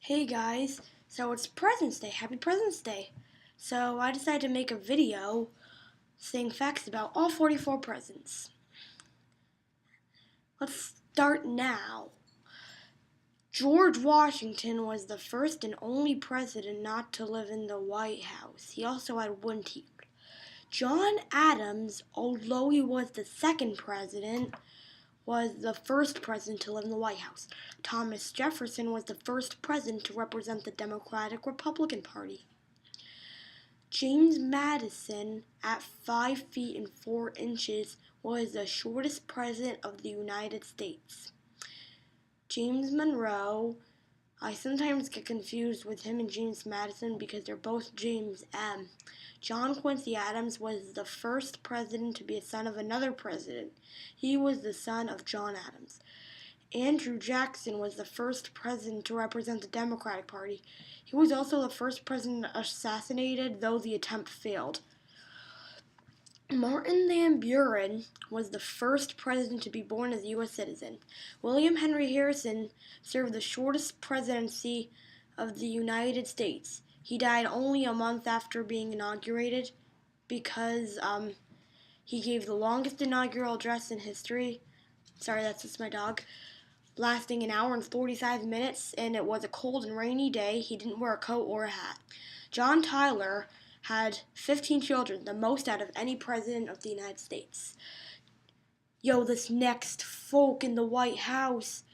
Hey guys, so it's President's Day. Happy President's Day. So I decided to make a video saying facts about all 44 presidents. Let's start now. George Washington was the first and only president not to live in the White House. He also had one teeth. John Adams, although he was the second president, was the first president to live in the White House. Thomas Jefferson was the first president to represent the Democratic Republican Party. James Madison, at 5 feet and 4 inches, was the shortest president of the United States. James Monroe, I sometimes get confused with him and James Madison because they're both James M. John Quincy Adams was the first president to be a son of another president. He was the son of John Adams. Andrew Jackson was the first president to represent the Democratic Party. He was also the first president assassinated, though the attempt failed. Martin Van Buren was the first president to be born as a U.S. citizen. William Henry Harrison served the shortest presidency of the United States. He died only a month after being inaugurated because he gave the longest inaugural address in history. Sorry, that's just my dog. Lasting an hour and 45 minutes, and it was a cold and rainy day. He didn't wear a coat or a hat. John Tyler had 15 children, the most out of any president of the United States. This next folk in the White House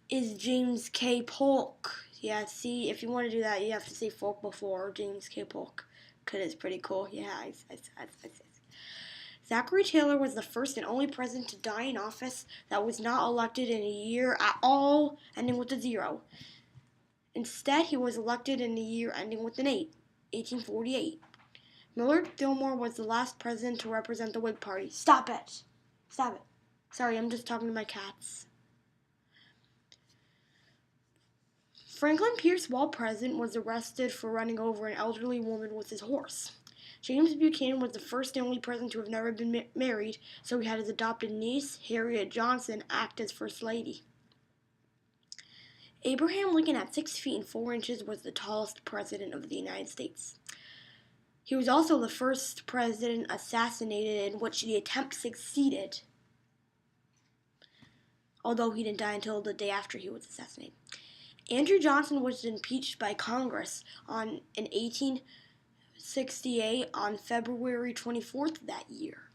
is James K. Polk. Yeah, see, if you want to do that, you have to say folk before James K. Polk, because it's pretty cool. Yeah, I Zachary Taylor was the first and only president to die in office that was not elected in a year at all, ending with a 0. Instead, he was elected in a year ending with an 8, 1848. Millard Fillmore was the last president to represent the Whig Party. Stop it! Stop it. Sorry, I'm just talking to my cats. Franklin Pierce, while president, was arrested for running over an elderly woman with his horse. James Buchanan was the first and only president to have never been married, so he had his adopted niece, Harriet Johnson, act as First Lady. Abraham Lincoln, at 6 feet and 4 inches, was the tallest president of the United States. He was also the first president assassinated in which the attempt succeeded, although he didn't die until the day after he was assassinated. Andrew Johnson was impeached by Congress in 1868 on February 24th of that year.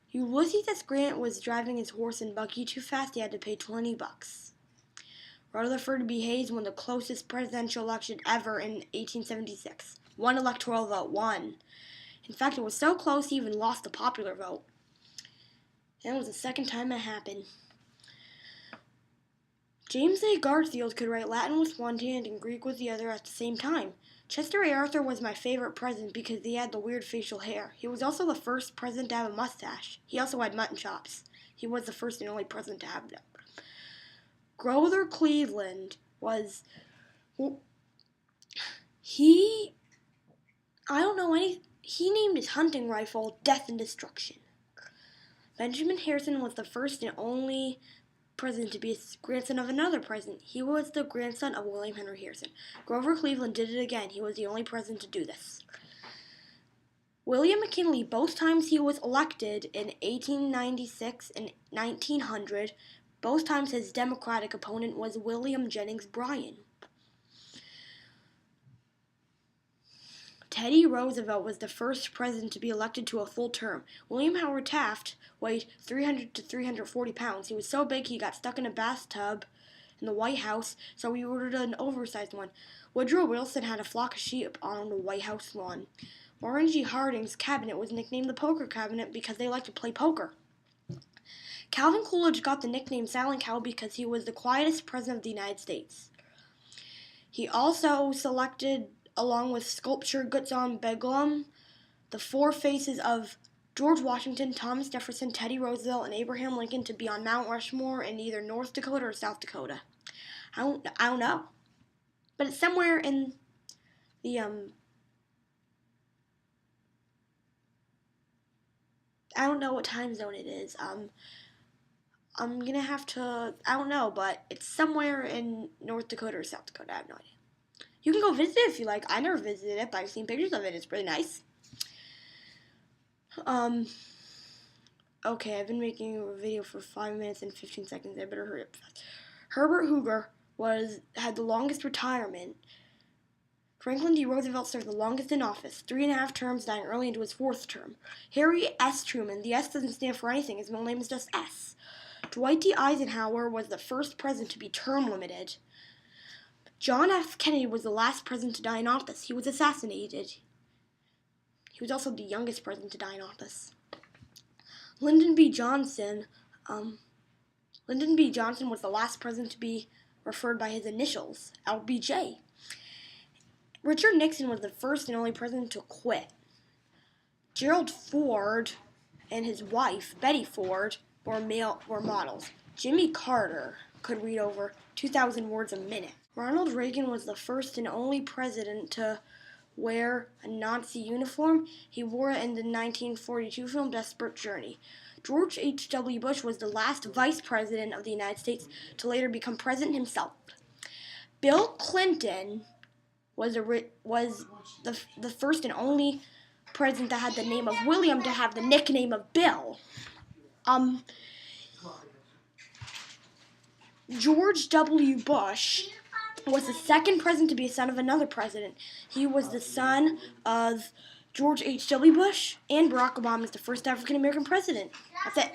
Ulysses S. Grant was driving his horse and buggy too fast. He had to pay $20. Rutherford B. Hayes won the closest presidential election ever in 1876. One electoral vote, one. In fact, it was so close he even lost the popular vote. And it was the second time it happened. James A. Garfield could write Latin with one hand and Greek with the other at the same time. Chester A. Arthur was my favorite president because he had the weird facial hair. He was also the first president to have a mustache. He also had mutton chops. He was the first and only president to have them. Grover Cleveland was... He named his hunting rifle Death and Destruction. Benjamin Harrison was the first and only president to be a grandson of another president. He was the grandson of William Henry Harrison. Grover Cleveland did it again. He was the only president to do this. William McKinley, both times he was elected in 1896 and 1900, both times his Democratic opponent was William Jennings Bryan. Teddy Roosevelt was the first president to be elected to a full term. William Howard Taft weighed 300 to 340 pounds. He was so big he got stuck in a bathtub in the White House, so he ordered an oversized one. Woodrow Wilson had a flock of sheep on the White House lawn. Warren G. Harding's cabinet was nicknamed the Poker Cabinet because they liked to play poker. Calvin Coolidge got the nickname Silent Cal because he was the quietest president of the United States. He also selected, along with sculpture Gutzon Begum, the 4 faces of George Washington, Thomas Jefferson, Teddy Roosevelt, and Abraham Lincoln to be on Mount Rushmore in either North Dakota or South Dakota. I don't know. But it's somewhere in the, I don't know what time zone it is. I'm gonna have to, I don't know, but it's somewhere in North Dakota or South Dakota. I have no idea. You can go visit it if you like. I never visited it, but I've seen pictures of it. It's really nice. Okay, I've been making a video for 5 minutes and 15 seconds. I better hurry up fast. Herbert Hoover had the longest retirement. Franklin D. Roosevelt served the longest in office, 3.5 terms, dying early into his 4th term. Harry S. Truman, the S doesn't stand for anything, his middle name is just S. Dwight D. Eisenhower was the first president to be term limited. John F. Kennedy was the last president to die in office. He was assassinated. He was also the youngest president to die in office. Lyndon B. Johnson was the last president to be referred by his initials, LBJ. Richard Nixon was the first and only president to quit. Gerald Ford and his wife, Betty Ford, were models. Jimmy Carter could read over 2,000 words a minute. Ronald Reagan was the first and only president to wear a Nazi uniform. He wore it in the 1942 film Desperate Journey. George H.W. Bush was the last vice president of the United States to later become president himself. Bill Clinton was the first and only president that had the name of William to have the nickname of Bill. George W. Bush was the second president to be a son of another president. He was the son of George H.W. Bush, and Barack Obama is the first African-American president. That's it.